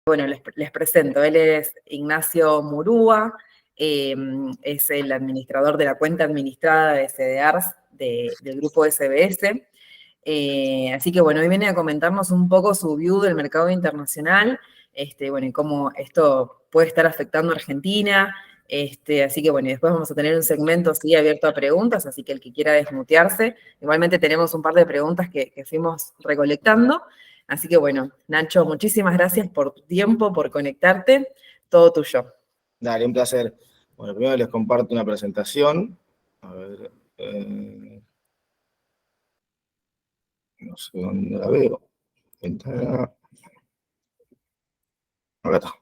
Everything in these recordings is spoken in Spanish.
Bueno, les presento, él es Ignacio Murúa, es el administrador de la cuenta administrada de CDRs del grupo SBS. Así que bueno, hoy viene a comentarnos un poco su view del mercado internacional, bueno, y cómo esto puede estar afectando a Argentina. Así que bueno, y después vamos a tener un segmento así abierto a preguntas, así que el que quiera desmutearse. Igualmente tenemos un par de preguntas que fuimos recolectando. Así que bueno, Nacho, muchísimas gracias por tu tiempo, por conectarte, todo tuyo. Dale, un placer. Bueno, primero les comparto una presentación. A ver, no sé dónde la veo. Acá está.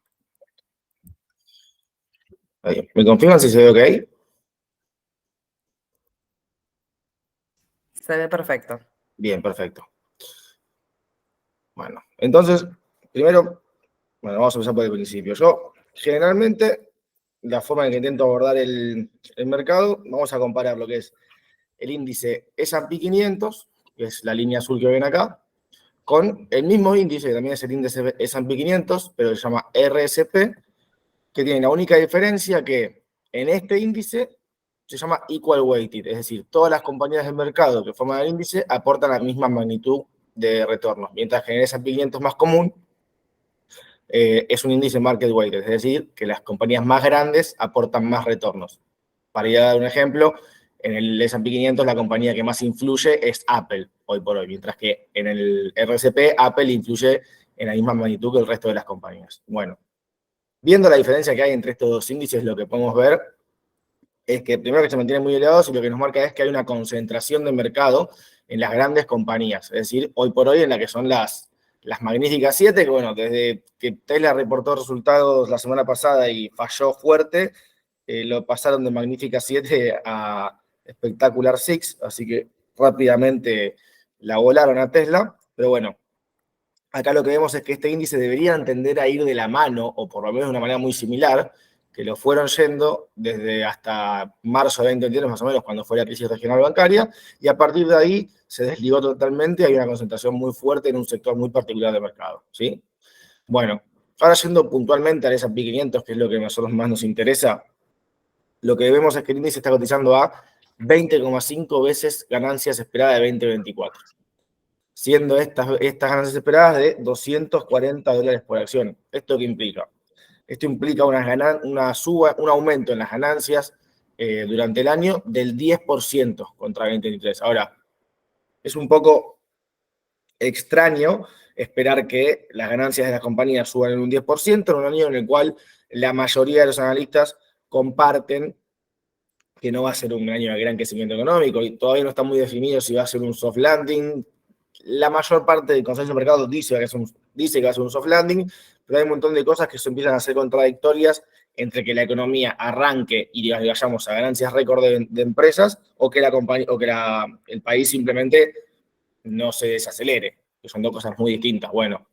Ahí. ¿Me confirman si se ve ok? Se ve perfecto. Bien, perfecto. Bueno, entonces, primero, vamos a empezar por el principio. Yo, generalmente, la forma en que intento abordar el mercado, vamos a comparar lo que es el índice S&P 500, que es la línea azul que ven acá, con el mismo índice, que también es el índice S&P 500, pero se llama RSP, que tiene la única diferencia que en este índice se llama equal weighted, es decir, todas las compañías del mercado que forman el índice aportan la misma magnitud de retorno, mientras que en el S&P 500 más común es un índice market weighted, es decir, que las compañías más grandes aportan más retornos. Para ir a dar un ejemplo, en el S&P 500 la compañía que más influye es Apple, hoy por hoy, mientras que en el RSP Apple influye en la misma magnitud que el resto de las compañías. Bueno, viendo la diferencia que hay entre estos dos índices, lo que podemos ver es que primero que se mantienen muy elevados y lo que nos marca es que hay una concentración de mercado en las grandes compañías, es decir, hoy por hoy en la que son las magníficas 7, que bueno, desde que Tesla reportó resultados la semana pasada y falló fuerte, lo pasaron de Magnífica 7 a Spectacular 6, así que rápidamente la volaron a Tesla, pero bueno, acá lo que vemos es que este índice debería tender a ir de la mano, o por lo menos de una manera muy similar, que lo fueron yendo desde hasta marzo de 2023, más o menos, cuando fue la crisis regional bancaria, y a partir de ahí se desligó totalmente, hay una concentración muy fuerte en un sector muy particular de mercado, ¿sí? Bueno, ahora yendo puntualmente al S&P 500, que es lo que a nosotros más nos interesa, lo que vemos es que el índice está cotizando a 20,5 veces ganancias esperadas de 2024, siendo estas ganancias esperadas de $240 por acción. ¿Esto qué implica? Esto implica un aumento en las ganancias durante el año del 10% contra 2023. Ahora, es un poco extraño esperar que las ganancias de las compañías suban en un 10% en un año en el cual la mayoría de los analistas comparten que no va a ser un año de gran crecimiento económico y todavía no está muy definido si va a ser un soft landing. La mayor parte del consenso del mercado dice que va a ser un soft landing, pero hay un montón de cosas que se empiezan a ser contradictorias entre que la economía arranque y vayamos a ganancias récord de empresas o que el país simplemente no se desacelere, que son dos cosas muy distintas. Bueno,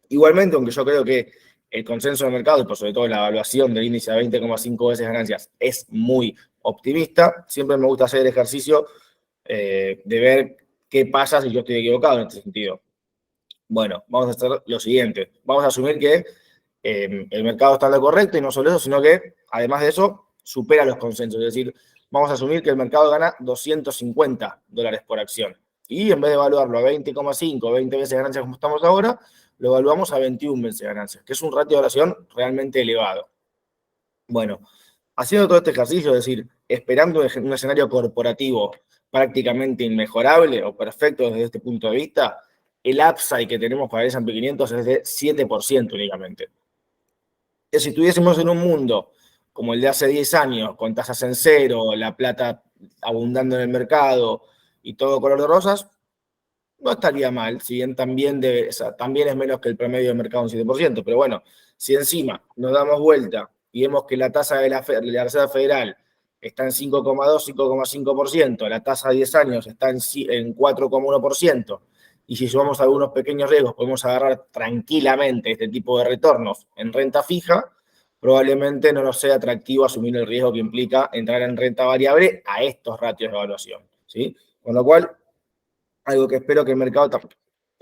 igualmente, aunque yo creo que el consenso del mercado y por sobre todo la evaluación del índice a 20,5 veces ganancias es muy optimista, siempre me gusta hacer el ejercicio de ver qué pasa si yo estoy equivocado en este sentido. Bueno, vamos a hacer lo siguiente. Vamos a asumir que el mercado está en lo correcto y no solo eso, sino que además de eso supera los consensos. Es decir, vamos a asumir que el mercado gana $250 por acción. Y en vez de evaluarlo a 20,5, 20 veces ganancias como estamos ahora, lo evaluamos a 21 veces ganancias, que es un ratio de evaluación realmente elevado. Bueno, haciendo todo este ejercicio, es decir, esperando un escenario corporativo prácticamente inmejorable o perfecto desde este punto de vista, el upside que tenemos para el S&P 500 es de 7% únicamente. Que si estuviésemos en un mundo como el de hace 10 años, con tasas en cero, la plata abundando en el mercado y todo color de rosas, no estaría mal, si bien también es menos que el promedio del mercado un 7%, pero bueno, si encima nos damos vuelta y vemos que la tasa de la Reserva Federal está en 5,2, 5,5%, la tasa de 10 años está en 4,1%, y si sumamos algunos pequeños riesgos, podemos agarrar tranquilamente este tipo de retornos en renta fija, probablemente no nos sea atractivo asumir el riesgo que implica entrar en renta variable a estos ratios de evaluación, ¿sí? Con lo cual, algo que espero que el mercado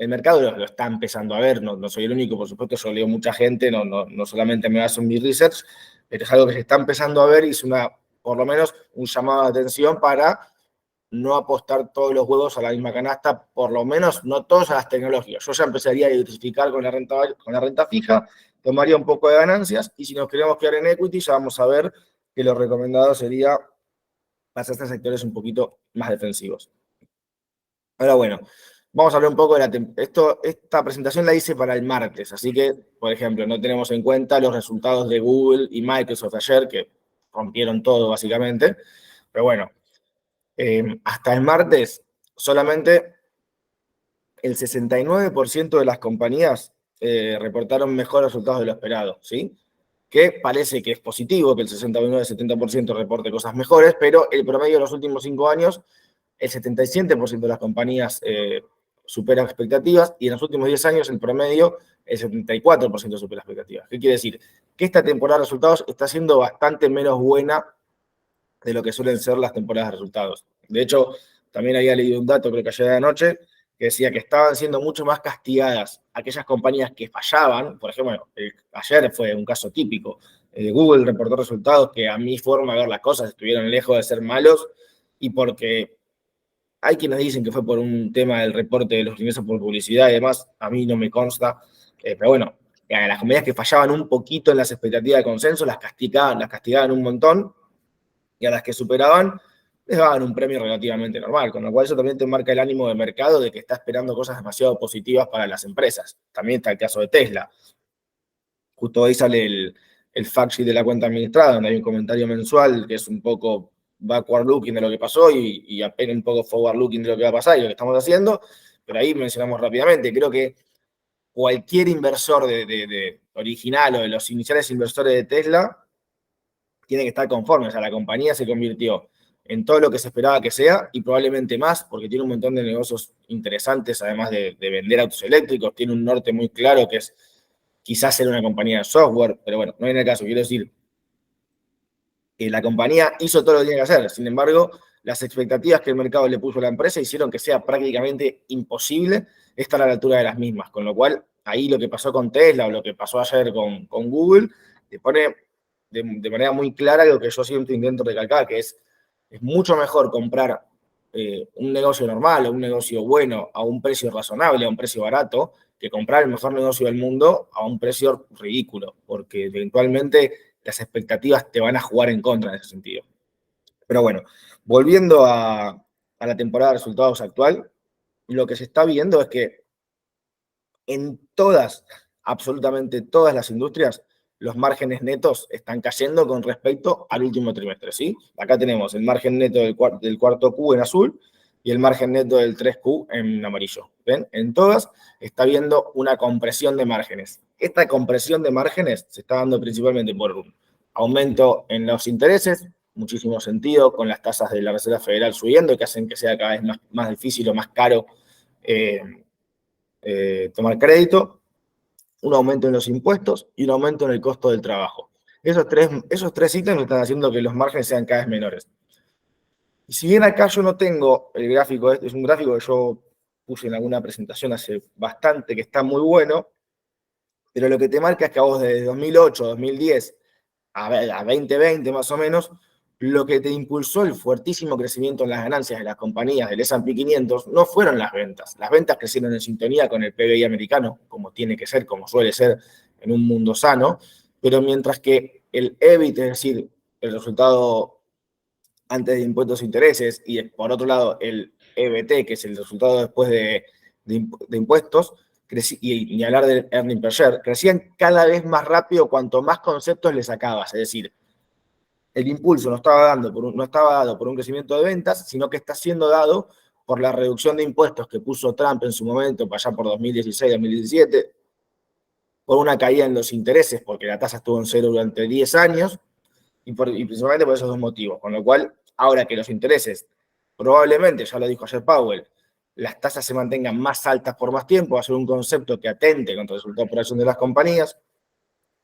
el mercado lo está empezando a ver, no soy el único, por supuesto, yo leo mucha gente, no solamente me baso en mi research, pero es algo que se está empezando a ver y es por lo menos un llamado de atención para no apostar todos los huevos a la misma canasta, por lo menos no todos a las tecnológicas. Yo ya empezaría a diversificar con la renta fija, tomaría un poco de ganancias y si nos queremos quedar en equity ya vamos a ver que lo recomendado sería pasarse a sectores un poquito más defensivos. Ahora bueno, vamos a hablar un poco de esta presentación la hice para el martes, así que, por ejemplo, no tenemos en cuenta los resultados de Google y Microsoft ayer, que rompieron todo básicamente, pero bueno, hasta el martes solamente el 69% de las compañías reportaron mejores resultados de lo esperado, ¿sí? Que parece que es positivo que el 69-70% reporte cosas mejores, pero el promedio de los últimos 5 años, el 77% de las compañías supera expectativas y en los últimos 10 años el promedio, el 74% supera expectativas. ¿Qué quiere decir? Que esta temporada de resultados está siendo bastante menos buena de lo que suelen ser las temporadas de resultados. De hecho, también había leído un dato, creo que ayer de la noche, que decía que estaban siendo mucho más castigadas aquellas compañías que fallaban. Por ejemplo, ayer fue un caso típico. Google reportó resultados que a mi forma de ver las cosas estuvieron lejos de ser malos y porque hay quienes dicen que fue por un tema del reporte de los ingresos por publicidad y demás, a mí no me consta, pero bueno, a las compañías que fallaban un poquito en las expectativas de consenso las castigaban un montón y a las que superaban les daban un premio relativamente normal, con lo cual eso también te marca el ánimo de mercado de que está esperando cosas demasiado positivas para las empresas. También está el caso de Tesla. Justo hoy sale el fact sheet de la cuenta administrada, donde hay un comentario mensual que es un poco backward looking de lo que pasó y apenas un poco forward looking de lo que va a pasar y lo que estamos haciendo, pero ahí mencionamos rápidamente, creo que cualquier inversor de original o de los iniciales inversores de Tesla tiene que estar conforme. O sea, la compañía se convirtió en todo lo que se esperaba que sea y probablemente más, porque tiene un montón de negocios interesantes, además de vender autos eléctricos, tiene un norte muy claro que es quizás ser una compañía de software, pero bueno, no viene el caso. Quiero decir, la compañía hizo todo lo que tenía que hacer, sin embargo, las expectativas que el mercado le puso a la empresa hicieron que sea prácticamente imposible estar a la altura de las mismas, con lo cual ahí lo que pasó con Tesla o lo que pasó ayer con Google, te pone de manera muy clara lo que yo siempre intento recalcar, que es mucho mejor comprar un negocio normal o un negocio bueno a un precio razonable, a un precio barato, que comprar el mejor negocio del mundo a un precio ridículo, porque eventualmente las expectativas te van a jugar en contra en ese sentido. Pero bueno, volviendo a la temporada de resultados actual, lo que se está viendo es que en todas, absolutamente todas las industrias, los márgenes netos están cayendo con respecto al último trimestre, ¿sí? Acá tenemos el margen neto del cuarto Q en azul y el margen neto del 3Q en amarillo. ¿Ven? En todas está habiendo una compresión de márgenes. Esta compresión de márgenes se está dando principalmente por un aumento en los intereses, muchísimo sentido, con las tasas de la Reserva Federal subiendo, que hacen que sea cada vez más difícil o más caro tomar crédito, un aumento en los impuestos y un aumento en el costo del trabajo. Esos tres ítems están haciendo que los márgenes sean cada vez menores. Y si bien acá yo no tengo el gráfico, es un gráfico que yo puse en alguna presentación hace bastante, que está muy bueno, pero lo que te marca es que a vos desde 2008, 2010 a 2020 más o menos, lo que te impulsó el fuertísimo crecimiento en las ganancias de las compañías del S&P 500 no fueron las ventas. Las ventas crecieron en sintonía con el PBI americano, como tiene que ser, como suele ser en un mundo sano, pero mientras que el EBIT, es decir, el resultado antes de impuestos e intereses, y por otro lado el EBT, que es el resultado después de impuestos, y ni hablar del earning per share, crecían cada vez más rápido cuanto más conceptos le sacabas. Es decir, el impulso no estaba dado por un crecimiento de ventas, sino que está siendo dado por la reducción de impuestos que puso Trump en su momento, para allá por 2016, 2017, por una caída en los intereses, porque la tasa estuvo en cero durante 10 años, y principalmente por esos dos motivos. Con lo cual, ahora que los intereses, probablemente, ya lo dijo ayer Powell, las tasas se mantengan más altas por más tiempo, va a ser un concepto que atente contra el resultado de operación de las compañías,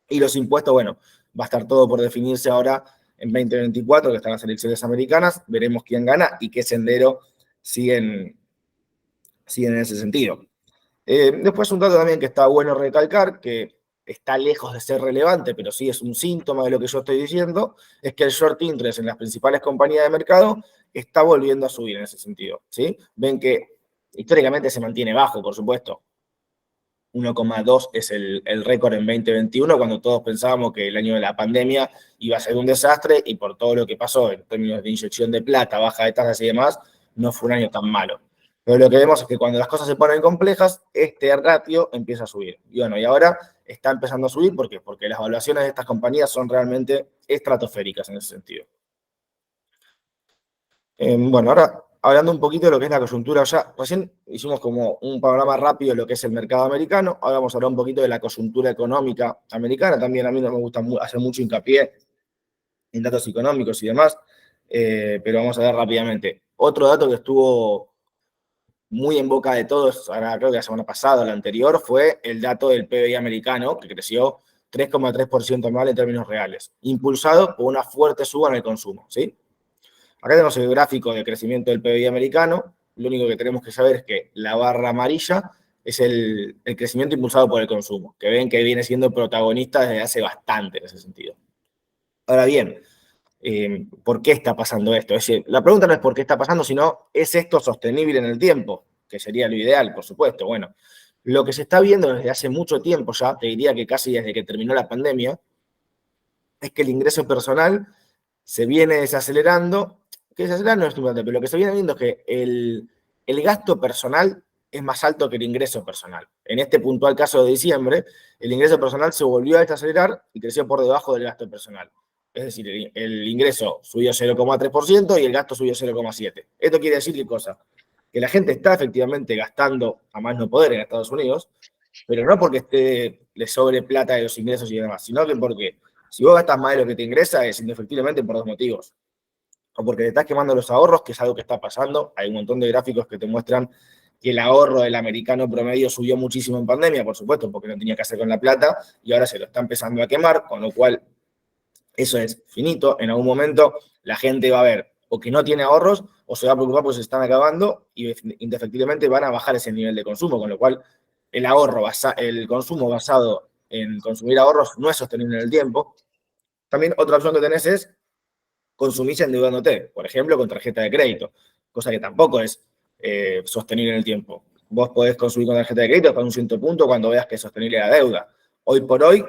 y los impuestos, bueno, va a estar todo por definirse ahora en 2024, que están las elecciones americanas, veremos quién gana y qué sendero siguen en ese sentido. Después un dato también que está bueno recalcar, que está lejos de ser relevante, pero sí es un síntoma de lo que yo estoy diciendo, es que el short interest en las principales compañías de mercado está volviendo a subir en ese sentido, ¿sí? Ven que históricamente se mantiene bajo, por supuesto. 1,2 es el récord en 2021, cuando todos pensábamos que el año de la pandemia iba a ser un desastre y por todo lo que pasó en términos de inyección de plata, baja de tasas y demás, no fue un año tan malo. Pero lo que vemos es que cuando las cosas se ponen complejas, este ratio empieza a subir. Y bueno, y ahora está empezando a subir, ¿por qué? Porque las valuaciones de estas compañías son realmente estratosféricas en ese sentido. Bueno, ahora hablando un poquito de lo que es la coyuntura, ya recién hicimos como un panorama rápido de lo que es el mercado americano, ahora vamos a hablar un poquito de la coyuntura económica americana, también a mí no me gusta hacer mucho hincapié en datos económicos y demás, pero vamos a ver rápidamente. Otro dato que estuvo muy en boca de todos, ahora creo que la semana pasada o la anterior, fue el dato del PBI americano, que creció 3,3% anual en términos reales, impulsado por una fuerte suba en el consumo, ¿sí? Acá tenemos el gráfico de crecimiento del PBI americano. Lo único que tenemos que saber es que la barra amarilla es el crecimiento impulsado por el consumo, que ven que viene siendo protagonista desde hace bastante en ese sentido. Ahora bien, ¿por qué está pasando esto? Es decir, la pregunta no es por qué está pasando, sino ¿es esto sostenible en el tiempo? Que sería lo ideal, por supuesto. Bueno, lo que se está viendo desde hace mucho tiempo ya, te diría que casi desde que terminó la pandemia, es que el ingreso personal se viene desacelerando, que desacelerar no es importante, pero lo que se viene viendo es que el gasto personal es más alto que el ingreso personal. En este puntual caso de diciembre, el ingreso personal se volvió a desacelerar y creció por debajo del gasto personal. Es decir, el ingreso subió 0,3% y el gasto subió 0,7%. Esto quiere decir qué cosa? Que la gente está efectivamente gastando a más no poder en Estados Unidos, pero no porque le sobre plata de los ingresos y demás, sino que porque si vos gastas más de lo que te ingresa es indefectiblemente por dos motivos. O porque te estás quemando los ahorros, que es algo que está pasando. Hay un montón de gráficos que te muestran que el ahorro del americano promedio subió muchísimo en pandemia, por supuesto, porque no tenía que hacer con la plata, y ahora se lo está empezando a quemar, con lo cual eso es finito. En algún momento la gente va a ver o que no tiene ahorros o se va a preocupar porque se están acabando y indefectiblemente van a bajar ese nivel de consumo, con lo cual el consumo basado en consumir ahorros no es sostenible en el tiempo. También otra opción que tenés es consumir endeudándote, por ejemplo, con tarjeta de crédito, cosa que tampoco es sostenible en el tiempo. Vos podés consumir con tarjeta de crédito hasta un cierto punto cuando veas que es sostenible la deuda. Hoy por hoy,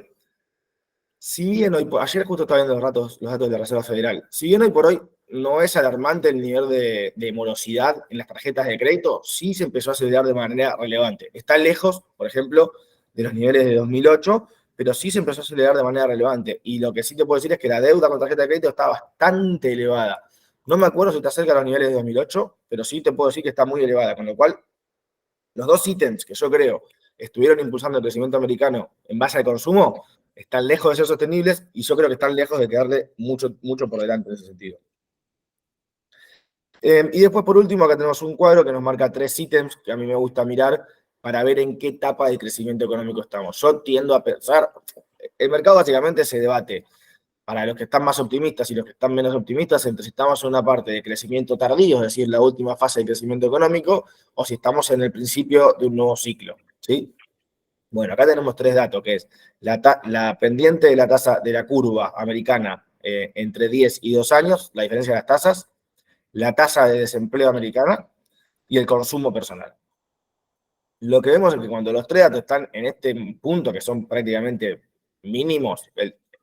si bien ayer justo estaba viendo los datos de la Reserva Federal, si bien hoy por hoy no es alarmante el nivel de morosidad en las tarjetas de crédito, sí se empezó a acelerar de manera relevante. Está lejos, por ejemplo, de los niveles de 2008, pero sí se empezó a acelerar de manera relevante. Y lo que sí te puedo decir es que la deuda con tarjeta de crédito está bastante elevada. No me acuerdo si está cerca de los niveles de 2008, pero sí te puedo decir que está muy elevada, con lo cual los dos ítems que yo creo estuvieron impulsando el crecimiento americano en base al consumo están lejos de ser sostenibles y yo creo que están lejos de quedarle mucho, mucho por delante en ese sentido. Y después, por último, acá tenemos un cuadro que nos marca 3 ítems que a mí me gusta mirar para ver en qué etapa de crecimiento económico estamos. Yo tiendo a pensar, el mercado básicamente se debate para los que están más optimistas y los que están menos optimistas entre si estamos en una parte de crecimiento tardío, es decir, la última fase de crecimiento económico, o si estamos en el principio de un nuevo ciclo, ¿sí? Bueno, acá tenemos 3 datos, que es la pendiente de la tasa de la curva americana entre 10 y 2 años, la diferencia de las tasas, la tasa de desempleo americana y el consumo personal. Lo que vemos es que cuando los 3 datos están en este punto, que son prácticamente mínimos,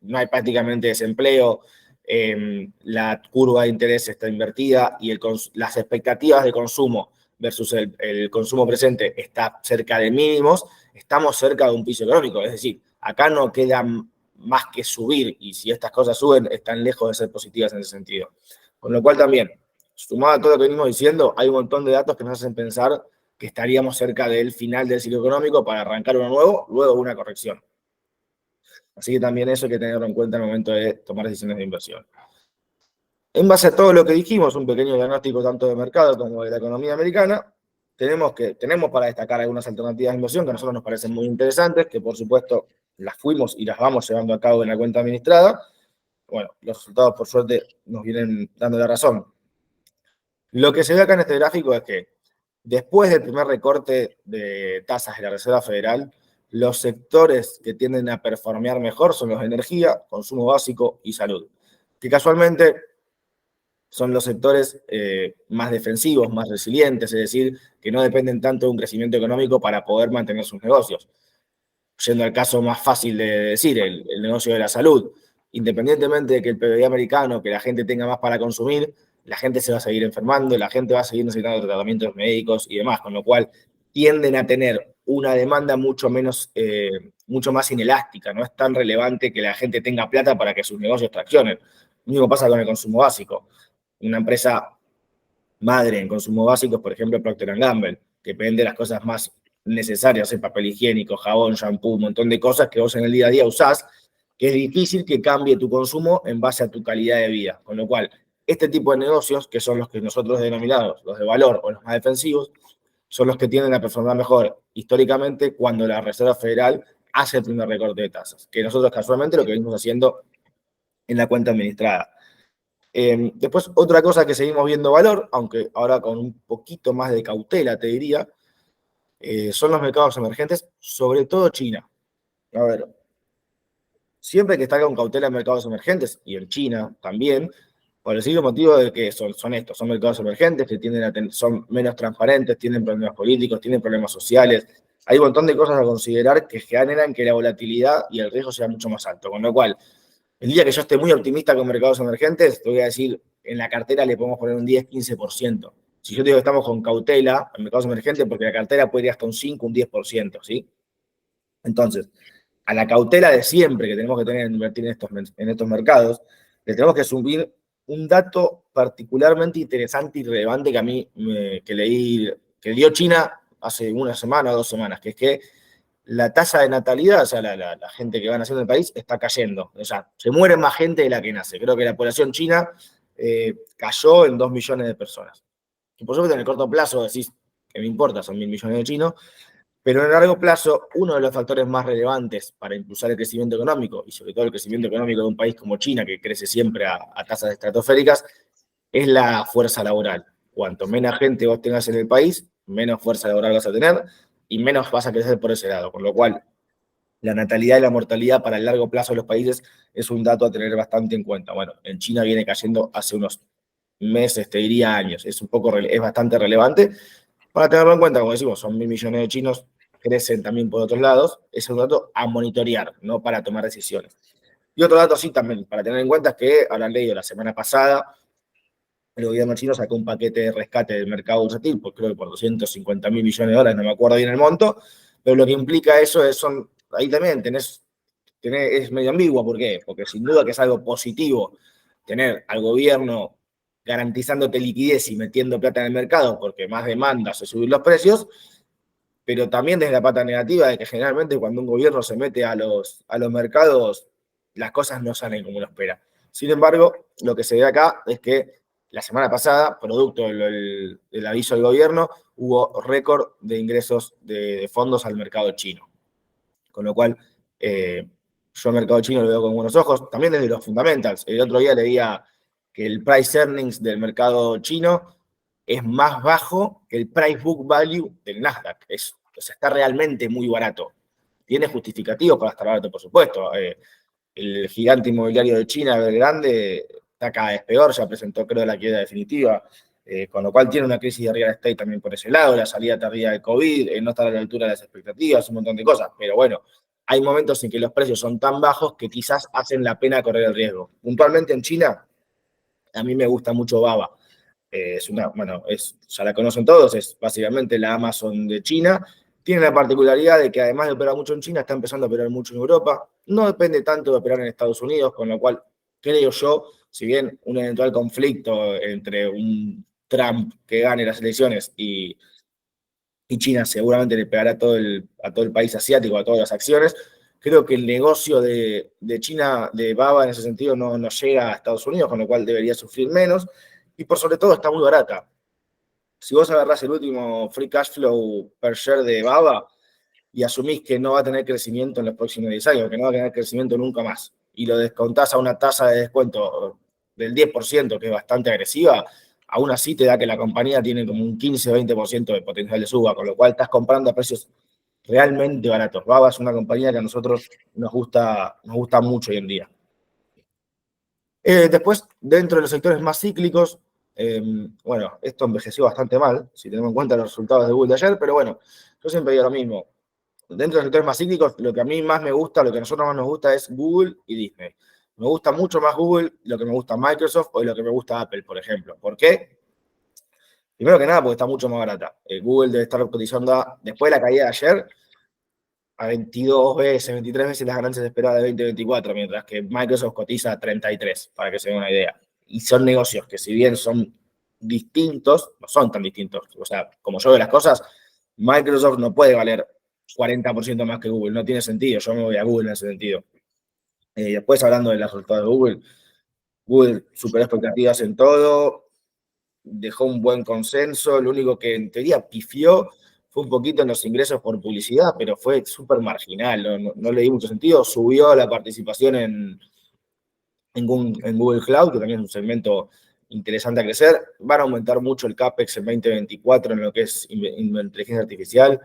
no hay prácticamente desempleo, la curva de interés está invertida y las expectativas de consumo versus el consumo presente está cerca de mínimos, estamos cerca de un piso económico. Es decir, acá no queda más que subir y si estas cosas suben, están lejos de ser positivas en ese sentido. Con lo cual también, sumado a todo lo que venimos diciendo, hay un montón de datos que nos hacen pensar que estaríamos cerca del final del ciclo económico para arrancar uno nuevo, luego una corrección. Así que también eso hay que tenerlo en cuenta en el momento de tomar decisiones de inversión. En base a todo lo que dijimos, un pequeño diagnóstico tanto de mercado como de la economía americana, tenemos para destacar algunas alternativas de inversión que a nosotros nos parecen muy interesantes, que por supuesto las fuimos y las vamos llevando a cabo en la cuenta administrada. Bueno, los resultados por suerte nos vienen dando la razón. Lo que se ve acá en este gráfico es que después del primer recorte de tasas de la Reserva Federal, los sectores que tienden a performear mejor son los de energía, consumo básico y salud, que casualmente son los sectores más defensivos, más resilientes, es decir, que no dependen tanto de un crecimiento económico para poder mantener sus negocios. Yendo al caso más fácil de decir, el negocio de la salud, independientemente de que el PBI americano, que la gente tenga más para consumir, la gente se va a seguir enfermando, la gente va a seguir necesitando tratamientos médicos y demás, con lo cual tienden a tener una demanda mucho más inelástica, no es tan relevante que la gente tenga plata para que sus negocios traccionen. Lo mismo pasa con el consumo básico. Una empresa madre en consumo básico, por ejemplo, Procter & Gamble, que vende las cosas más necesarias, el papel higiénico, jabón, shampoo, un montón de cosas que vos en el día a día usás, que es difícil que cambie tu consumo en base a tu calidad de vida. Con lo cual, este tipo de negocios, que son los que nosotros denominamos los de valor o los más defensivos, son los que tienden a performar mejor históricamente cuando la Reserva Federal hace el primer recorte de tasas, que nosotros casualmente lo que venimos haciendo en la cuenta administrada. Después, otra cosa que seguimos viendo valor, aunque ahora con un poquito más de cautela, te diría, son los mercados emergentes, sobre todo China. A ver, siempre que está con cautela en mercados emergentes, y en China también, por el simple motivo de que son estos, son mercados emergentes que son menos transparentes, tienen problemas políticos, tienen problemas sociales. Hay un montón de cosas a considerar que generan que la volatilidad y el riesgo sea mucho más alto. Con lo cual, el día que yo esté muy optimista con mercados emergentes, te voy a decir, en la cartera le podemos poner un 10-15%. Si yo te digo que estamos con cautela en mercados emergentes, porque la cartera puede ir hasta un 5, un 10%, ¿sí? Entonces, a la cautela de siempre que tenemos que tener en invertir en estos mercados, le tenemos que subir un dato particularmente interesante y relevante que a mí que leí, que dio China hace una semana o 2 semanas, que es que la tasa de natalidad, o sea, la gente que va naciendo en el país, está cayendo. O sea, se muere más gente de la que nace. Creo que la población china cayó en 2 millones de personas. Y por supuesto, en el corto plazo decís, que me importa, son 1.000 millones de chinos, pero en el largo plazo, uno de los factores más relevantes para impulsar el crecimiento económico, y sobre todo el crecimiento económico de un país como China, que crece siempre a tasas estratosféricas, es la fuerza laboral. Cuanto menos gente vos tengas en el país, menos fuerza laboral vas a tener y menos vas a crecer por ese lado. Con lo cual, la natalidad y la mortalidad para el largo plazo de los países es un dato a tener bastante en cuenta. Bueno, en China viene cayendo hace unos meses, te diría años. Es bastante relevante. Para tenerlo en cuenta, como decimos, son 1.000 millones de chinos, crecen también por otros lados. Es un dato a monitorear, no para tomar decisiones. Y otro dato sí también para tener en cuenta es que, habrán leído la semana pasada, el gobierno chino sacó un paquete de rescate del mercado bursátil, creo que por 250.000 millones de dólares, no me acuerdo bien el monto, pero lo que implica eso ahí también es medio ambiguo. ¿Por qué? Porque sin duda que es algo positivo tener al gobierno garantizándote liquidez y metiendo plata en el mercado porque más demanda hace subir los precios, pero también desde la pata negativa de que generalmente cuando un gobierno se mete a los mercados, las cosas no salen como uno espera. Sin embargo, lo que se ve acá es que la semana pasada, producto del aviso del gobierno, hubo récord de ingresos de fondos al mercado chino. Con lo cual, yo el mercado chino lo veo con buenos ojos, también desde los fundamentals. El otro día leía que el price earnings del mercado chino es más bajo que el price book value del Nasdaq. O sea, está realmente muy barato. Tiene justificativos para estar barato, por supuesto. El gigante inmobiliario de China, Evergrande, está cada vez peor, ya presentó, creo, la quiebra definitiva, con lo cual tiene una crisis de real estate también por ese lado, la salida tardía del COVID, no estar a la altura de las expectativas, un montón de cosas. Pero bueno, hay momentos en que los precios son tan bajos que quizás hacen la pena correr el riesgo. Puntualmente en China, a mí me gusta mucho Baba. Ya la conocen todos, es básicamente la Amazon de China. Tiene la particularidad de que además de operar mucho en China, está empezando a operar mucho en Europa. No depende tanto de operar en Estados Unidos, con lo cual creo yo, si bien un eventual conflicto entre un Trump que gane las elecciones y China seguramente le pegará a todo el país asiático, a todas las acciones, creo que el negocio de China, de Baba en ese sentido, no llega a Estados Unidos, con lo cual debería sufrir menos. Y por sobre todo está muy barata. Si vos agarrás el último free cash flow per share de Baba y asumís que no va a tener crecimiento en los próximos 10 años, que no va a tener crecimiento nunca más, y lo descontás a una tasa de descuento del 10%, que es bastante agresiva, aún así te da que la compañía tiene como un 15-20% de potencial de suba, con lo cual estás comprando a precios realmente baratos. Baba es una compañía que a nosotros nos gusta mucho hoy en día. Después, dentro de los sectores más cíclicos, bueno, esto envejeció bastante mal, si tenemos en cuenta los resultados de Google de ayer, pero bueno, yo siempre digo lo mismo. Dentro de los sectores más cíclicos, lo que a mí más me gusta, lo que a nosotros más nos gusta es Google y Disney. Me gusta mucho más Google, lo que me gusta Microsoft o lo que me gusta Apple, por ejemplo. ¿Por qué? Primero que nada, porque está mucho más barata. Google debe estar cotizando, después de la caída de ayer, a 22 veces, 23 veces las ganancias esperadas de 2024, mientras que Microsoft cotiza a 33, para que se den una idea. Y son negocios que, si bien son distintos, no son tan distintos. O sea, como yo veo las cosas, Microsoft no puede valer 40% más que Google, no tiene sentido. Yo me voy a Google en ese sentido. Después, hablando de los resultados de Google, Google superó expectativas en todo, dejó un buen consenso, lo único que en teoría pifió fue un poquito en los ingresos por publicidad, pero fue súper marginal, no le di mucho sentido. Subió la participación en Google Cloud, que también es un segmento interesante a crecer. Van a aumentar mucho el CAPEX en 2024 en lo que es inteligencia artificial.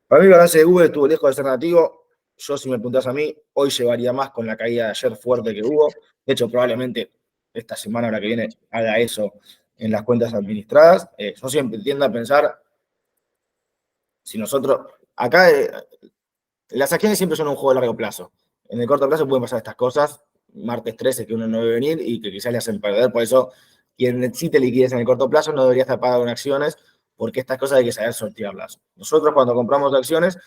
Para mí el balance de Google estuvo lejos de ser negativo. Yo, si me preguntás a mí, hoy llevaría más con la caída de ayer fuerte que hubo. De hecho, probablemente esta semana o la que viene haga eso en las cuentas administradas. Yo siempre tiendo a pensar, si nosotros, acá las acciones siempre son un juego de largo plazo. En el corto plazo pueden pasar estas cosas, martes 13 que uno no ve venir y que quizás le hacen perder. Por eso, quien necesite liquidez en el corto plazo no debería estar pagado en acciones, porque estas cosas hay que saber sortearlas. Nosotros, cuando compramos acciones,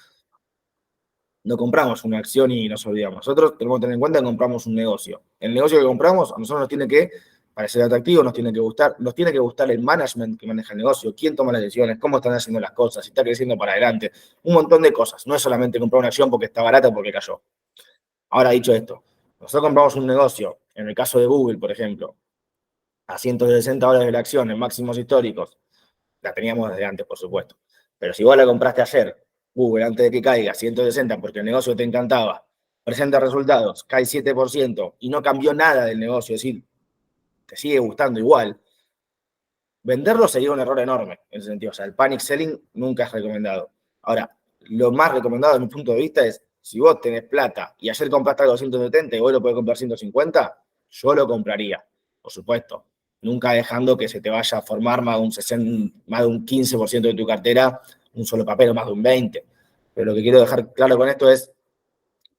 no compramos una acción y nos olvidamos. Nosotros tenemos que tener en cuenta que compramos un negocio. El negocio que compramos a nosotros nos tiene que parecer atractivo, nos tiene que gustar el management que maneja el negocio, quién toma las decisiones, cómo están haciendo las cosas, si está creciendo para adelante, un montón de cosas. No es solamente comprar una acción porque está barata o porque cayó. Ahora, dicho esto, nosotros compramos un negocio, en el caso de Google, por ejemplo, a $160 de la acción en máximos históricos. La teníamos desde antes, por supuesto. Pero si vos la compraste ayer, Google, antes de que caiga, 160, porque el negocio te encantaba, presenta resultados, cae 7% y no cambió nada del negocio, es decir, te sigue gustando igual, venderlo sería un error enorme en ese sentido. O sea, el panic selling nunca es recomendado. Ahora, lo más recomendado desde mi punto de vista es, si vos tenés plata y ayer compraste algo a 170 y hoy lo podés comprar 150, yo lo compraría, por supuesto. Nunca dejando que se te vaya a formar más de un 15% de tu cartera, un solo papel o más de un 20%. Pero lo que quiero dejar claro con esto es,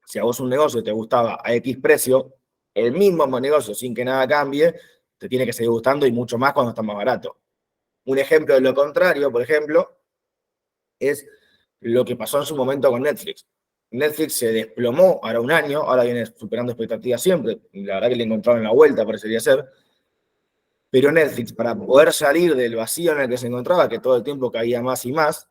si a vos un negocio te gustaba a X precio, el mismo negocio sin que nada cambie, te tiene que seguir gustando y mucho más cuando está más barato. Un ejemplo de lo contrario, por ejemplo, es lo que pasó en su momento con Netflix. Netflix se desplomó ahora un año, ahora viene superando expectativas siempre, la verdad que le encontraron la vuelta, parecería ser, pero Netflix, para poder salir del vacío en el que se encontraba, que todo el tiempo caía más y más,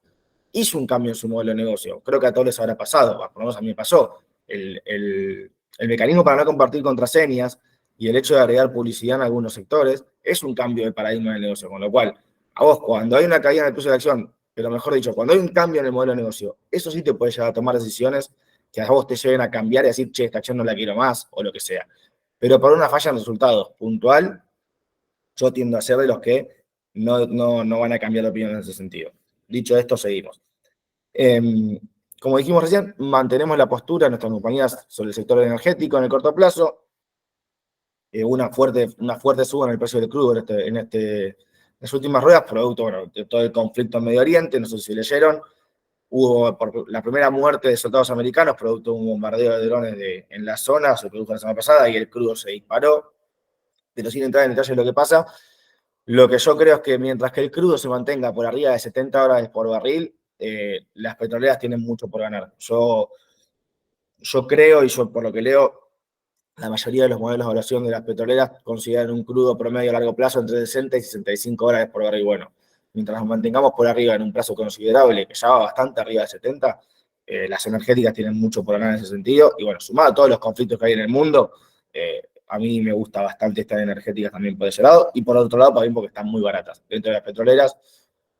hizo un cambio en su modelo de negocio. Creo que a todos les habrá pasado, por lo menos a mí me pasó. El mecanismo para no compartir contraseñas y el hecho de agregar publicidad en algunos sectores es un cambio de paradigma del negocio, con lo cual, a vos, cuando hay una caída en el precio de la acción, pero mejor dicho, cuando hay un cambio en el modelo de negocio, eso sí te puede llevar a tomar decisiones que a vos te lleven a cambiar y decir, che, esta acción no la quiero más, o lo que sea. Pero por una falla en resultados puntual, yo tiendo a ser de los que no van a cambiar de opinión en ese sentido. Dicho esto, seguimos. Como dijimos recién, mantenemos la postura de nuestras compañías sobre el sector energético en el corto plazo. Una fuerte suba en el precio del crudo en las últimas ruedas, producto de todo el conflicto en Medio Oriente. No sé si leyeron, hubo la primera muerte de soldados americanos producto de un bombardeo de drones en la zona, se produjo la semana pasada y el crudo se disparó. Pero sin entrar en detalle de lo que pasa, lo que yo creo es que mientras que el crudo se mantenga por arriba de $70 por barril, las petroleras tienen mucho por ganar. Yo creo, y yo por lo que leo, la mayoría de los modelos de evaluación de las petroleras consideran un crudo promedio a largo plazo entre $60 y $65 por barril. Bueno, mientras nos mantengamos por arriba en un plazo considerable, que ya va bastante arriba de 70, las energéticas tienen mucho por ganar en ese sentido. Y bueno, sumado a todos los conflictos que hay en el mundo, a mí me gusta bastante estar energéticas también por ese lado. Y por otro lado, también porque están muy baratas. Dentro de las petroleras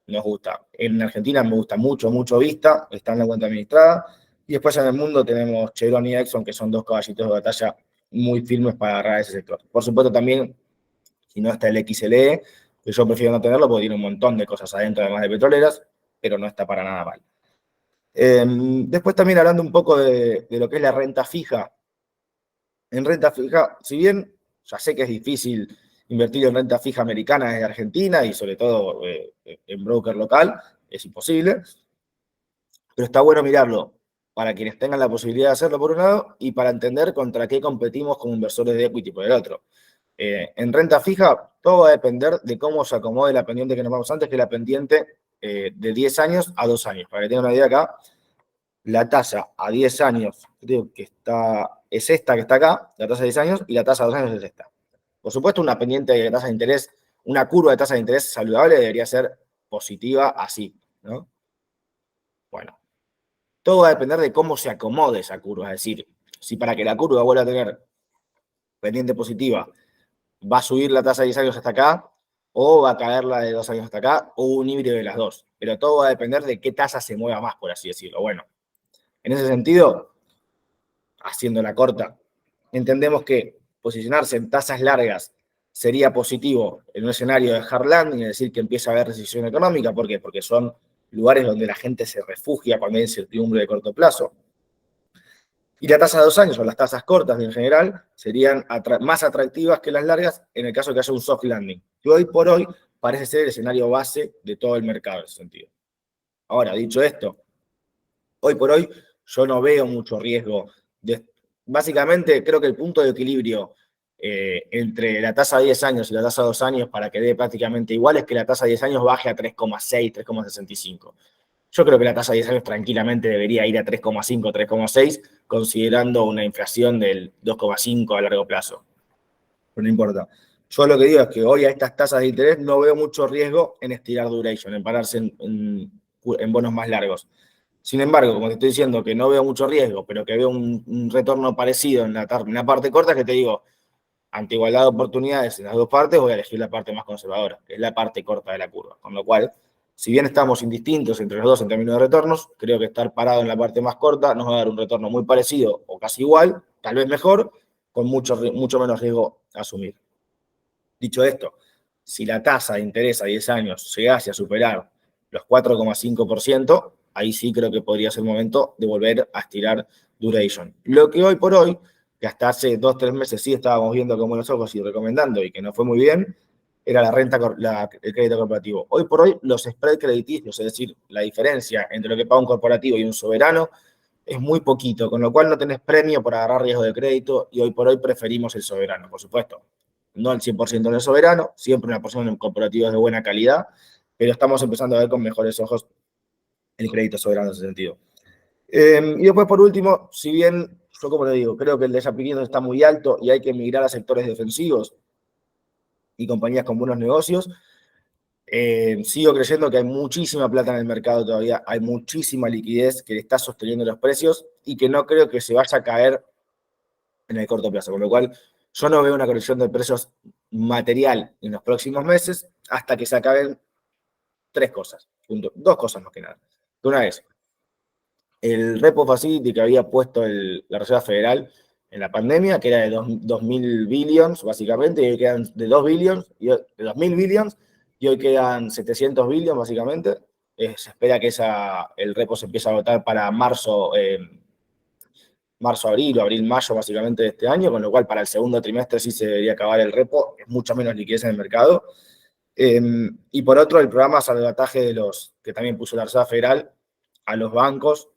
nos gusta. En Argentina me gusta mucho, mucho Vista, está en la cuenta administrada. Y después en el mundo tenemos Chevron y Exxon, que son dos caballitos de batalla muy firmes para agarrar ese sector. Por supuesto también, si no está el XLE, que yo prefiero no tenerlo porque tiene un montón de cosas adentro, además de petroleras, pero no está para nada mal. Después también hablando un poco de lo que es la renta fija. En renta fija, si bien ya sé que es difícil invertir en renta fija americana desde Argentina y sobre todo en broker local, es imposible, pero está bueno mirarlo para quienes tengan la posibilidad de hacerlo por un lado y para entender contra qué competimos como inversores de equity por el otro. En renta fija, todo va a depender de cómo se acomode la pendiente que nos vamos antes, que es la pendiente de 10 años a 2 años. Para que tengan una idea acá, la tasa a 10 años, creo que es esta que está acá, la tasa de 10 años, y la tasa a 2 años es esta. Por supuesto, una pendiente de tasa de interés, una curva de tasa de interés saludable debería ser positiva así, ¿no? Bueno, todo va a depender de cómo se acomode esa curva. Es decir, si para que la curva vuelva a tener pendiente positiva va a subir la tasa de 10 años hasta acá, o va a caer la de 2 años hasta acá, o un híbrido de las dos. Pero todo va a depender de qué tasa se mueva más, por así decirlo. Bueno, en ese sentido, haciendo la corta, entendemos que posicionarse en tasas largas sería positivo en un escenario de hard landing, es decir, que empieza a haber recesión económica. ¿Por qué? Porque son lugares donde la gente se refugia cuando hay incertidumbre de corto plazo. Y la tasa de 2 años, o las tasas cortas en general, serían más atractivas que las largas en el caso de que haya un soft landing. Y hoy por hoy parece ser el escenario base de todo el mercado en ese sentido. Ahora, dicho esto, hoy por hoy yo no veo mucho riesgo. Básicamente, creo que el punto de equilibrio entre la tasa de 10 años y la tasa de 2 años para que dé prácticamente igual es que la tasa de 10 años baje a 3,6, 3,65. Yo creo que la tasa de 10 años tranquilamente debería ir a 3,5, 3,6, considerando una inflación del 2,5 a largo plazo. Pero no importa. Yo lo que digo es que hoy a estas tasas de interés no veo mucho riesgo en estirar duration, en pararse en bonos más largos. Sin embargo, como te estoy diciendo que no veo mucho riesgo, pero que veo un retorno parecido en la parte corta, que te digo, ante igualdad de oportunidades en las dos partes, voy a elegir la parte más conservadora, que es la parte corta de la curva. Con lo cual, si bien estamos indistintos entre los dos en términos de retornos, creo que estar parado en la parte más corta nos va a dar un retorno muy parecido o casi igual, tal vez mejor, con mucho menos riesgo a asumir. Dicho esto, si la tasa de interés a 10 años llegase a superar los 4,5%, ahí sí creo que podría ser el momento de volver a estirar duration. Lo que hoy por hoy, que hasta hace 2 o 3 meses sí estábamos viendo con buenos ojos y recomendando y que no fue muy bien, era el crédito corporativo. Hoy por hoy los spread crediticios, es decir, la diferencia entre lo que paga un corporativo y un soberano, es muy poquito, con lo cual no tenés premio por agarrar riesgo de crédito y hoy por hoy preferimos el soberano, por supuesto. No al 100% en el soberano, siempre una porción en corporativos de buena calidad, pero estamos empezando a ver con mejores ojos el crédito soberano en ese sentido. Y después, por último, si bien yo, como le digo, creo que el desaparición está muy alto y hay que migrar a sectores defensivos y compañías con buenos negocios, sigo creyendo que hay muchísima plata en el mercado todavía, hay muchísima liquidez que está sosteniendo los precios y que no creo que se vaya a caer en el corto plazo, con lo cual yo no veo una corrección de precios material en los próximos meses hasta que se acaben 3 cosas, dos cosas más que nada. Una es el repo facility que había puesto la Reserva Federal en la pandemia, que era de 2.000 billions, básicamente, y hoy quedan de 2 billions, de 2.000 billions, y hoy quedan 700 billions, básicamente. Se espera que el repo se empiece a votar para marzo-abril o abril-mayo, básicamente, de este año, con lo cual para el segundo trimestre sí se debería acabar el repo, es mucho menos liquidez en el mercado. Y por otro, el programa salvataje que también puso la Reserva Federal a los bancos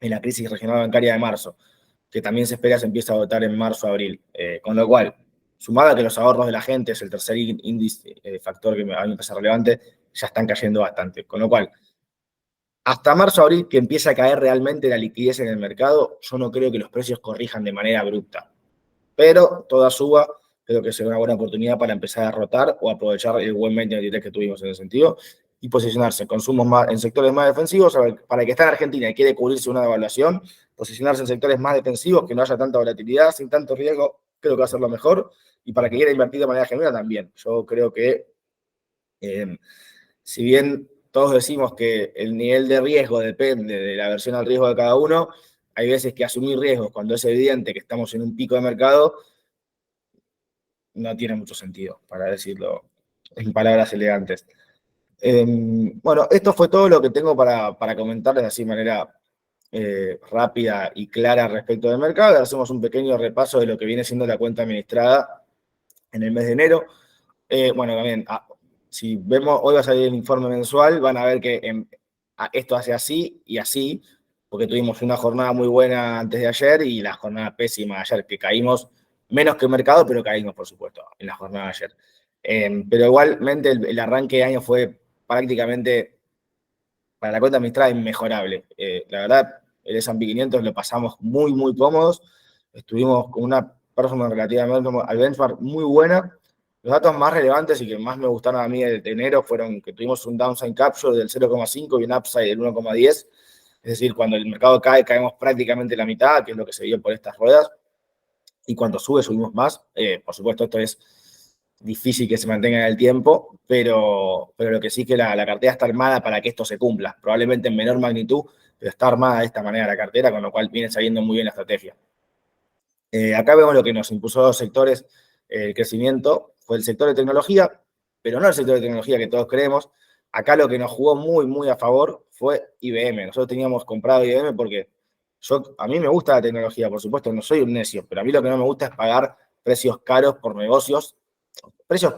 en la crisis regional bancaria de marzo, que también se espera se empiece a votar en marzo-abril. Con lo cual, sumado a que los ahorros de la gente es el tercer índice, factor que a mí me parece relevante, ya están cayendo bastante. Con lo cual, hasta marzo-abril, que empieza a caer realmente la liquidez en el mercado, yo no creo que los precios corrijan de manera abrupta. Pero toda suba creo que será una buena oportunidad para empezar a rotar o aprovechar el buen 2023 que tuvimos en ese sentido y posicionarse en sectores más defensivos. Para el que está en Argentina y quiere cubrirse una devaluación, posicionarse en sectores más defensivos, que no haya tanta volatilidad, sin tanto riesgo, creo que va a ser lo mejor. Y para que quiera invertir de manera genuina también. Yo creo que, si bien todos decimos que el nivel de riesgo depende de la aversión al riesgo de cada uno, hay veces que asumir riesgos cuando es evidente que estamos en un pico de mercado no tiene mucho sentido, para decirlo en palabras elegantes. Bueno, esto fue todo lo que tengo para comentarles así de manera rápida y clara respecto del mercado. Ahora hacemos un pequeño repaso de lo que viene siendo la cuenta administrada en el mes de enero. Bueno, también, si vemos, hoy va a salir el informe mensual, van a ver que esto hace así y así, porque tuvimos una jornada muy buena antes de ayer y la jornada pésima de ayer, que caímos menos que el mercado, pero caímos, por supuesto, en la jornada de ayer. Pero igualmente el arranque de año fue prácticamente, para la cuenta administrada, inmejorable. La verdad, el S&P 500 lo pasamos muy, muy cómodos. Estuvimos con una performance relativamente al benchmark muy buena. Los datos más relevantes y que más me gustaron a mí de enero fueron que tuvimos un downside capture del 0,5 y un upside del 1,10. Es decir, cuando el mercado cae, caemos prácticamente la mitad, que es lo que se vio por estas ruedas. Y cuando sube, subimos más. Por supuesto, esto es difícil que se mantenga en el tiempo, pero lo que sí que la cartera está armada para que esto se cumpla. Probablemente en menor magnitud, pero está armada de esta manera la cartera, con lo cual viene saliendo muy bien la estrategia. Acá vemos lo que nos impulsó los sectores, el crecimiento, fue el sector de tecnología, pero no el sector de tecnología que todos creemos. Acá lo que nos jugó muy, muy a favor fue IBM. Nosotros teníamos comprado IBM porque a mí me gusta la tecnología, por supuesto, no soy un necio, pero a mí lo que no me gusta es pagar precios caros por negocios, precios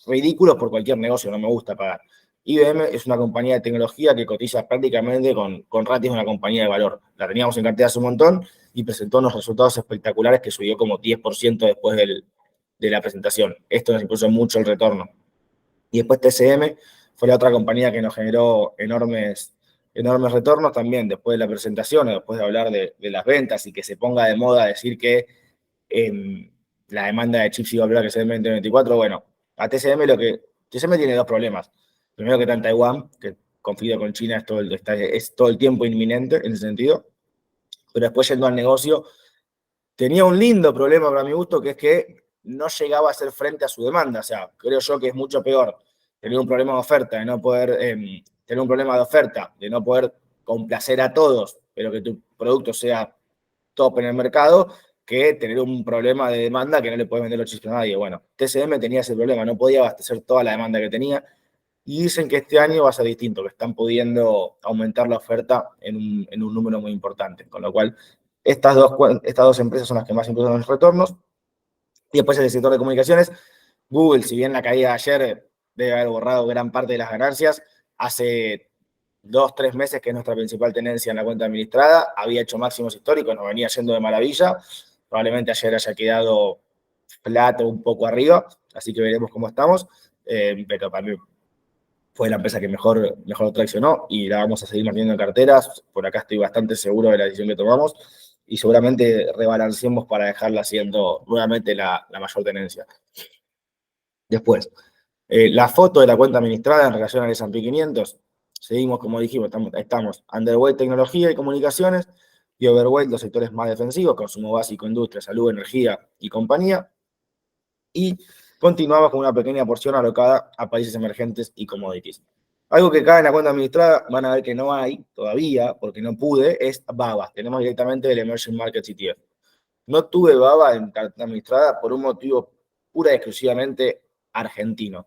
ridículos por cualquier negocio, no me gusta pagar. IBM es una compañía de tecnología que cotiza prácticamente con ratios de una compañía de valor. La teníamos en cartera hace un montón y presentó unos resultados espectaculares que subió como 10% después de la presentación. Esto nos impulsó mucho el retorno. Y después TCM fue la otra compañía que nos generó enormes retornos también después de la presentación, o después de hablar de las ventas y que se ponga de moda decir que la demanda de chips iba a hablar que se en 2024. Bueno, a TCM tiene dos problemas. Primero, que está en Taiwán, que conflicto con China es todo el tiempo inminente en ese sentido. Pero después, yendo al negocio, tenía un lindo problema para mi gusto, que es que no llegaba a hacer frente a su demanda. O sea, creo yo que es mucho peor tener un problema de oferta, de no poder tener un problema de oferta, de no poder complacer a todos, pero que tu producto sea top en el mercado, que tener un problema de demanda que no le puedes vender los chips a nadie. Bueno, TCM tenía ese problema, no podía abastecer toda la demanda que tenía, y dicen que este año va a ser distinto, que están pudiendo aumentar la oferta en un número muy importante, con lo cual estas dos empresas son las que más impulsan los retornos. Y después el sector de comunicaciones, Google, si bien la caída de ayer debe haber borrado gran parte de las ganancias, hace 2-3 meses que es nuestra principal tenencia en la cuenta administrada, había hecho máximos históricos, nos venía yendo de maravilla, probablemente ayer haya quedado plato un poco arriba, así que veremos cómo estamos, pero para mí fue la empresa que mejor traccionó y la vamos a seguir manteniendo en carteras. Por acá estoy bastante seguro de la decisión que tomamos y seguramente rebalanceemos para dejarla siendo nuevamente la mayor tenencia. Después, la foto de la cuenta administrada en relación al S&P 500. Seguimos, como dijimos, estamos underweight tecnología y comunicaciones y overweight los sectores más defensivos, consumo básico, industria, salud, energía y compañía. Y continuamos con una pequeña porción alocada a países emergentes y commodities. Algo que cae en la cuenta administrada, van a ver que no hay todavía, porque no pude, es BABA. Tenemos directamente el Emerging Markets ETF. No tuve BABA en cartera administrada por un motivo pura y exclusivamente argentino.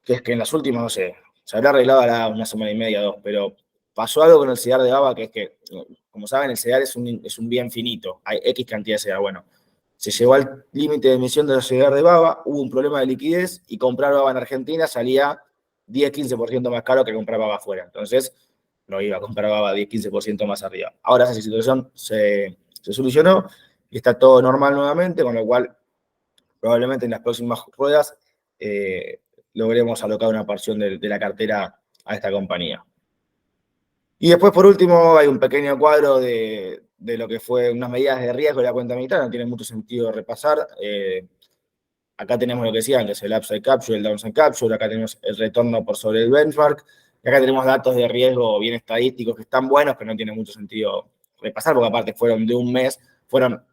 Que es que en las últimas, no sé, se habrá arreglado ahora una semana y media, dos, pero pasó algo con el CEDAR de BABA, que es que, como saben, el CEDAR es un bien finito. Hay X cantidad de CEDAR. Bueno, se llegó al límite de emisión de los CEDAR de BABA, hubo un problema de liquidez y comprar BABA en Argentina salía 10-15% más caro que comprar BABA afuera. Entonces, no iba a comprar BABA 10-15% más arriba. Ahora esa situación se solucionó y está todo normal nuevamente, con lo cual probablemente en las próximas ruedas logremos alocar una porción de la cartera a esta compañía. Y después, por último, hay un pequeño cuadro de lo que fue unas medidas de riesgo de la cuenta administrada, no tiene mucho sentido repasar. Acá tenemos lo que decían, que es el upside capture, el downside capture, acá tenemos el retorno por sobre el benchmark, y acá tenemos datos de riesgo bien estadísticos que están buenos, pero no tiene mucho sentido repasar, porque aparte fueron de un mes, fueron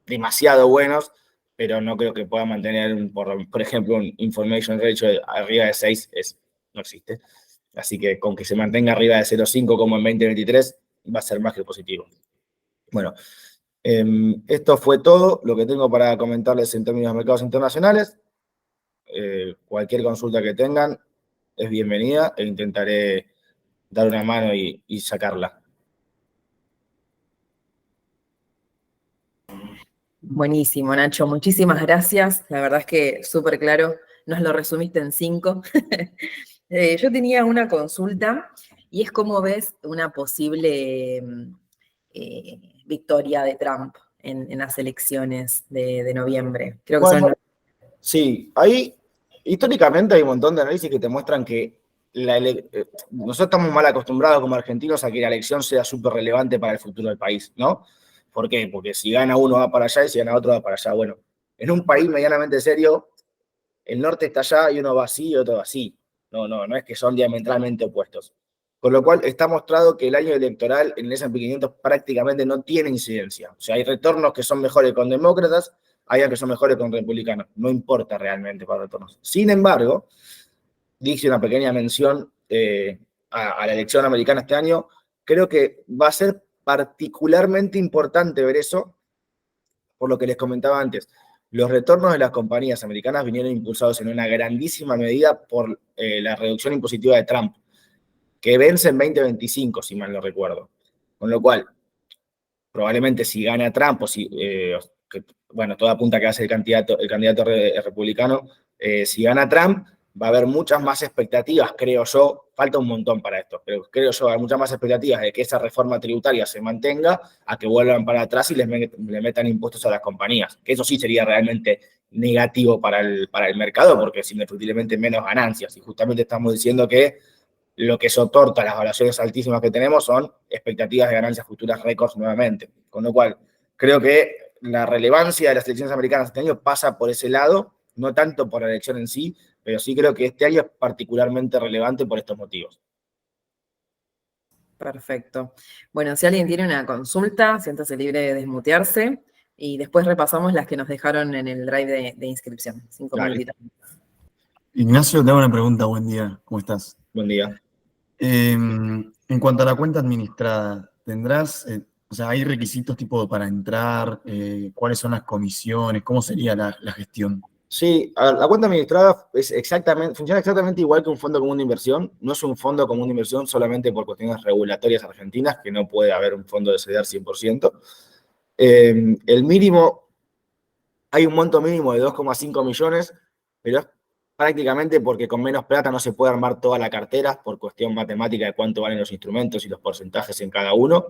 demasiado buenos, pero no creo que puedan mantener, por ejemplo, un information ratio arriba de 6, no existe. Así que con que se mantenga arriba de 0,5 como en 2023, va a ser más que positivo. Bueno, esto fue todo lo que tengo para comentarles en términos de mercados internacionales. cualquier consulta que tengan es bienvenida e intentaré dar una mano y sacarla. Buenísimo, Nacho. Muchísimas gracias. La verdad es que súper claro. Nos lo resumiste en 5. Yo tenía una consulta y es cómo ves una posible victoria de Trump en las elecciones de noviembre. Creo que Bueno, son... sí, ahí históricamente hay un montón de análisis que te muestran que nosotros estamos mal acostumbrados como argentinos a que la elección sea súper relevante para el futuro del país, ¿no? ¿Por qué? Porque si gana uno va para allá y si gana otro va para allá. Bueno, en un país medianamente serio, el norte está allá y uno va así y otro va así. No es que son diametralmente opuestos. Con lo cual está mostrado que el año electoral en el S&P 500 prácticamente no tiene incidencia. O sea, hay retornos que son mejores con demócratas, hay que son mejores con republicanos. No importa realmente para retornos. Sin embargo, dice una pequeña mención a la elección americana este año. Creo que va a ser particularmente importante ver eso, por lo que les comentaba antes. Los retornos de las compañías americanas vinieron impulsados en una grandísima medida por la reducción impositiva de Trump, que vence en 2025, si mal no recuerdo. Con lo cual, probablemente si gana Trump, o si, bueno, todo apunta a que va a ser el candidato republicano, si gana Trump, va a haber muchas más expectativas, creo yo, falta un montón para esto, pero creo yo, hay muchas más expectativas de que esa reforma tributaria se mantenga, a que vuelvan para atrás y le metan impuestos a las compañías, que eso sí sería realmente negativo para el mercado, porque es indefectiblemente menos ganancias, y justamente estamos diciendo que lo que soporta las evaluaciones altísimas que tenemos son expectativas de ganancias futuras récords nuevamente. Con lo cual, creo que la relevancia de las elecciones americanas este año pasa por ese lado, no tanto por la elección en sí, pero sí creo que este año es particularmente relevante por estos motivos. Perfecto. Bueno, si alguien tiene una consulta, siéntase libre de desmutearse y después repasamos las que nos dejaron en el drive de inscripción. 5 minutitos. Ignacio, te hago una pregunta. Buen día. ¿Cómo estás? Buen día. En cuanto a la cuenta administrada, ¿tendrás, o sea, hay requisitos tipo para entrar? ¿Cuáles son las comisiones? ¿Cómo sería la gestión? Sí, a ver, la cuenta administrada funciona exactamente igual que un fondo común de inversión. No es un fondo común de inversión solamente por cuestiones regulatorias argentinas, que no puede haber un fondo de CEDAR 100%. El mínimo, hay un monto mínimo de 2,5 millones, pero es prácticamente porque con menos plata no se puede armar toda la cartera por cuestión matemática de cuánto valen los instrumentos y los porcentajes en cada uno.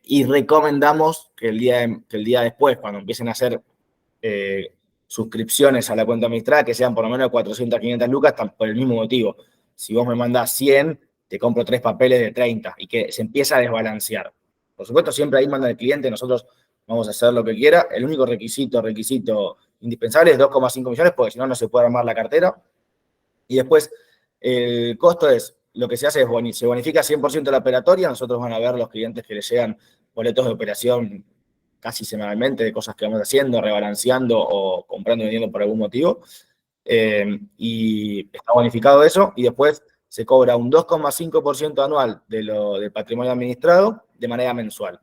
Y recomendamos que el día después, cuando empiecen a hacer suscripciones a la cuenta administrada, que sean por lo menos 400, 500 lucas, por el mismo motivo. Si vos me mandás 100, te compro 3 papeles de 30 y que se empieza a desbalancear. Por supuesto, siempre ahí manda el cliente, nosotros vamos a hacer lo que quiera. El único requisito indispensable es 2,5 millones, porque si no, no se puede armar la cartera. Y después, el costo es, lo que se hace es, se bonifica 100% la operatoria, nosotros van a ver los clientes que les llegan boletos de operación casi semanalmente de cosas que vamos haciendo, rebalanceando o comprando y vendiendo por algún motivo. Y está bonificado eso, y después se cobra un 2,5% anual del patrimonio administrado de manera mensual.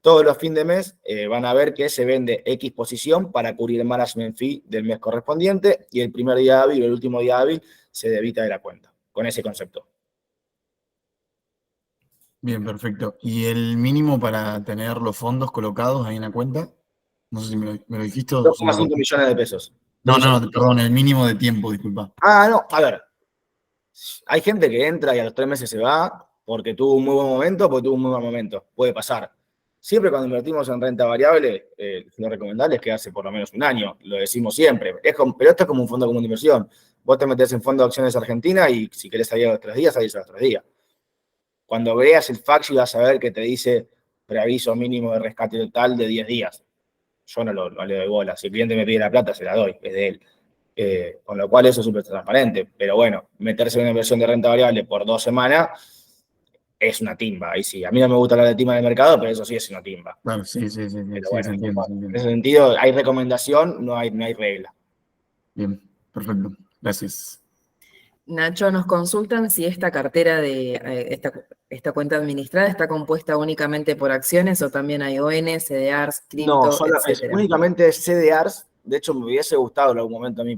Todos los fines de mes van a ver que se vende X posición para cubrir el management fee del mes correspondiente, y el primer día hábil o el último día hábil se debita de la cuenta, con ese concepto. Bien, perfecto. ¿Y el mínimo para tener los fondos colocados ahí en la cuenta? No sé si me lo dijiste o si me 2,5 millones de pesos. No, perdón, el mínimo de tiempo, disculpa. No, a ver. Hay gente que entra y a los 3 meses se va porque tuvo un muy buen momento, porque tuvo un muy mal momento. Puede pasar. Siempre cuando invertimos en renta variable, lo recomendable es quedarse por lo menos un año. Lo decimos siempre. Pero esto es como un fondo común de inversión. Vos te metés en fondo de acciones Argentina y si querés salir a los 3 días, salís a los 3 días. Cuando veas el fax vas a ver que te dice preaviso mínimo de rescate total de 10 días. Yo no le doy bola. Si el cliente me pide la plata, se la doy. Es de él. Con lo cual eso es súper transparente. Pero bueno, meterse en una inversión de renta variable por 2 semanas es una timba. Ahí sí, a mí no me gusta hablar de timba de mercado, pero eso sí es una timba. Claro, sí, Pero sí, bueno, se entiende. en ese sentido hay recomendación, no hay regla. Bien, perfecto. Gracias. Nacho, nos consultan si esta cartera esta cuenta administrada está compuesta únicamente por acciones o también hay ON, CDRs, cripto, No, etcétera. únicamente CDRs. De hecho, me hubiese gustado en algún momento a mí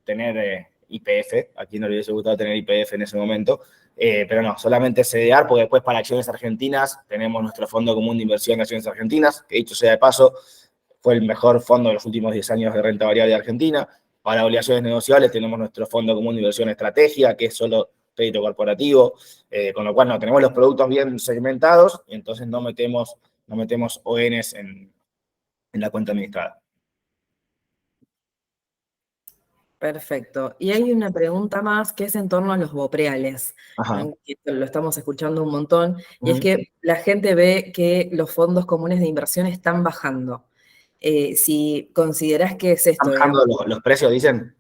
tener YPF, a quien no le hubiese gustado tener YPF en ese momento, pero no, solamente CDR, porque después para acciones argentinas tenemos nuestro Fondo Común de Inversión de Acciones Argentinas, que dicho sea de paso, fue el mejor fondo de los últimos 10 años de renta variable de Argentina. Para obligaciones negociables tenemos nuestro Fondo Común de Inversión Estratégica, que es solo crédito corporativo, con lo cual no tenemos los productos bien segmentados y entonces no metemos ONs en la cuenta administrada. Perfecto. Y hay una pregunta más que es en torno a los bopreales, Ajá. ¿no? Que lo estamos escuchando un montón, y es que la gente ve que los fondos comunes de inversión están bajando. Si considerás que es ¿Están esto, digamos, bajando los precios, dicen?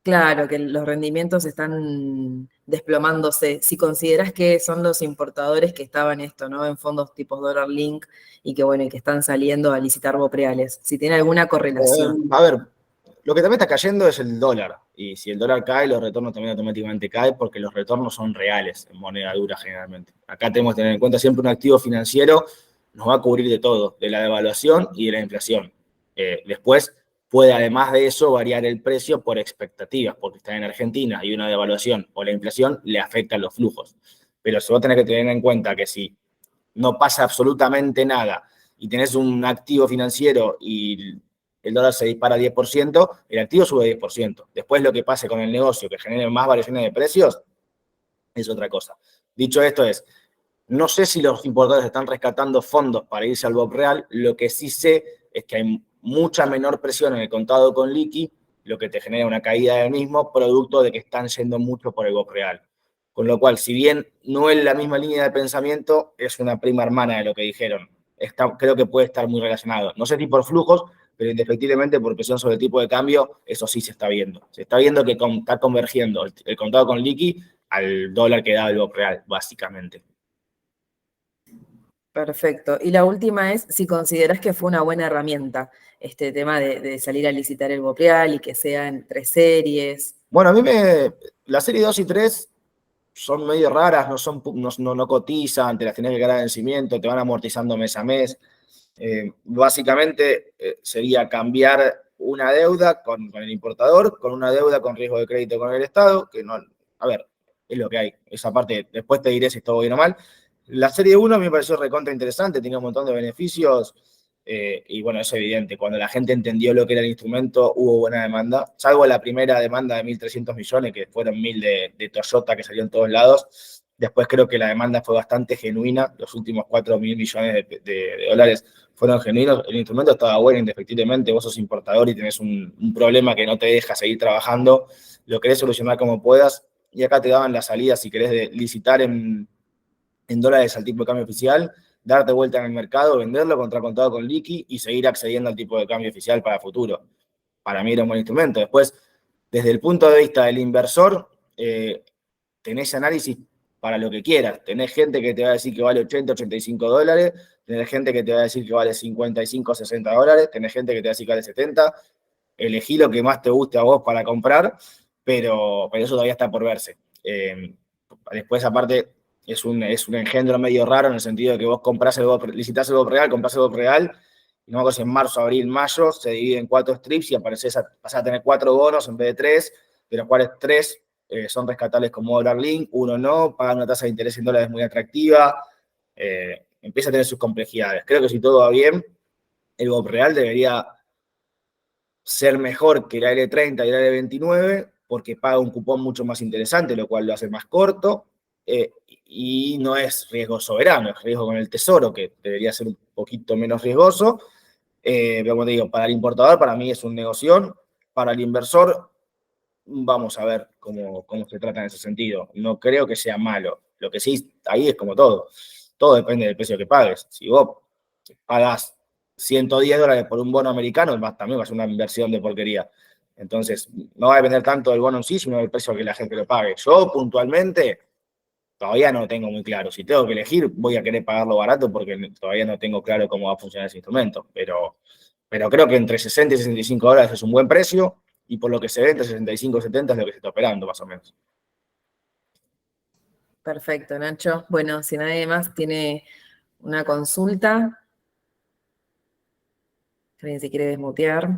claro, que los rendimientos están desplomándose, si considerás que son los importadores que estaban esto, ¿no? En fondos tipo Dollar Link y que, bueno, y que están saliendo a licitar bopreales, si tiene alguna correlación. A ver, lo que también está cayendo es el dólar. Y si el dólar cae, los retornos también automáticamente caen porque los retornos son reales en moneda dura generalmente. Acá tenemos que tener en cuenta siempre un activo financiero nos va a cubrir de todo, de la devaluación y de la inflación. Después puede, además de eso, variar el precio por expectativas, porque está en Argentina y una devaluación o la inflación le afectan los flujos. Pero se va a tener que tener en cuenta que si no pasa absolutamente nada y tenés un activo financiero y el dólar se dispara 10%, el activo sube 10%. Después lo que pase con el negocio, que genere más variaciones de precios, es otra cosa. Dicho esto no sé si los importadores están rescatando fondos para irse al BOP real, lo que sí sé es que hay mucha menor presión en el contado con liqui, lo que te genera una caída del mismo, producto de que están yendo mucho por el BOP real. Con lo cual, si bien no es la misma línea de pensamiento, es una prima hermana de lo que dijeron. Creo que puede estar muy relacionado. No sé si por flujos, pero indefectiblemente por presión sobre el tipo de cambio, eso sí se está viendo. Se está viendo que está convergiendo el contado con liqui al dólar que da el BOP real, básicamente. Perfecto. Y la última es si consideras que fue una buena herramienta este tema de salir a licitar el bopreal y que sea en 3 series. Bueno, la serie 2 y 3 son medio raras, no cotizan, te las tenés que quedar a vencimiento, te van amortizando mes a mes. Básicamente sería cambiar una deuda con el importador, con una deuda con riesgo de crédito con el Estado, que no, a ver, es lo que hay. Esa parte, después te diré si estuvo bien o mal. La serie 1 me pareció recontra interesante, tenía un montón de beneficios, y bueno, es evidente, cuando la gente entendió lo que era el instrumento, hubo buena demanda, salvo la primera demanda de 1.300 millones, que fueron 1.000 de Toyota que salió en todos lados. Después creo que la demanda fue bastante genuina, los últimos 4.000 millones de dólares fueron genuinos, el instrumento estaba bueno, indefectiblemente, vos sos importador y tenés un problema que no te deja seguir trabajando, lo querés solucionar como puedas, y acá te daban la salida si querés licitar en dólares al tipo de cambio oficial, darte vuelta en el mercado, venderlo contra contado con liqui y seguir accediendo al tipo de cambio oficial para futuro. Para mí era un buen instrumento. Después, desde el punto de vista del inversor, tenés análisis para lo que quieras. Tenés gente que te va a decir que vale 80, 85 dólares, tenés gente que te va a decir que vale 55, 60 dólares, tenés gente que te va a decir que vale 70. Elegí lo que más te guste a vos para comprar, pero eso todavía está por verse. Después, aparte, es un engendro medio raro en el sentido de que vos licitás el BOP real, comprás el BOP real, y no me acuerdo si en marzo, abril, mayo, se divide en 4 strips y pasás a tener 4 bonos en vez de 3, de los cuales 3 son rescatables como Dollar Link, 1 no, pagan una tasa de interés en dólares muy atractiva, empieza a tener sus complejidades. Creo que si todo va bien, el BOP real debería ser mejor que la L30 y la L29, porque paga un cupón mucho más interesante, lo cual lo hace más corto, y no es riesgo soberano, es riesgo con el tesoro, que debería ser un poquito menos riesgoso. Pero como te digo, para el importador, para mí es un negocio, para el inversor, vamos a ver cómo se trata en ese sentido. No creo que sea malo. Lo que sí, ahí es como todo depende del precio que pagues. Si vos pagas 110 dólares por un bono americano, también va a ser una inversión de porquería. Entonces, no va a depender tanto del bono en sí, sino del precio que la gente lo pague. Yo, puntualmente, todavía no tengo muy claro. Si tengo que elegir, voy a querer pagarlo barato porque todavía no tengo claro cómo va a funcionar ese instrumento. Pero creo que entre 60 y 65 dólares es un buen precio, y por lo que se ve, entre 65 y 70 es lo que se está operando, más o menos. Perfecto, Nacho. Bueno, si nadie más tiene una consulta, alguien se quiere desmutear,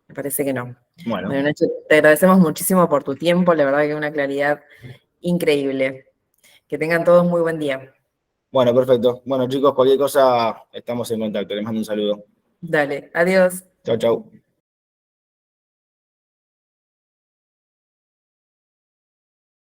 me parece que no. Bueno, Bueno, Nacho, te agradecemos muchísimo por tu tiempo, la verdad que una claridad increíble. Que tengan todos muy buen día. bueno, perfecto. Bueno, chicos, cualquier cosa, estamos en contacto. Les mando un saludo. Dale, adiós. Chau, chau.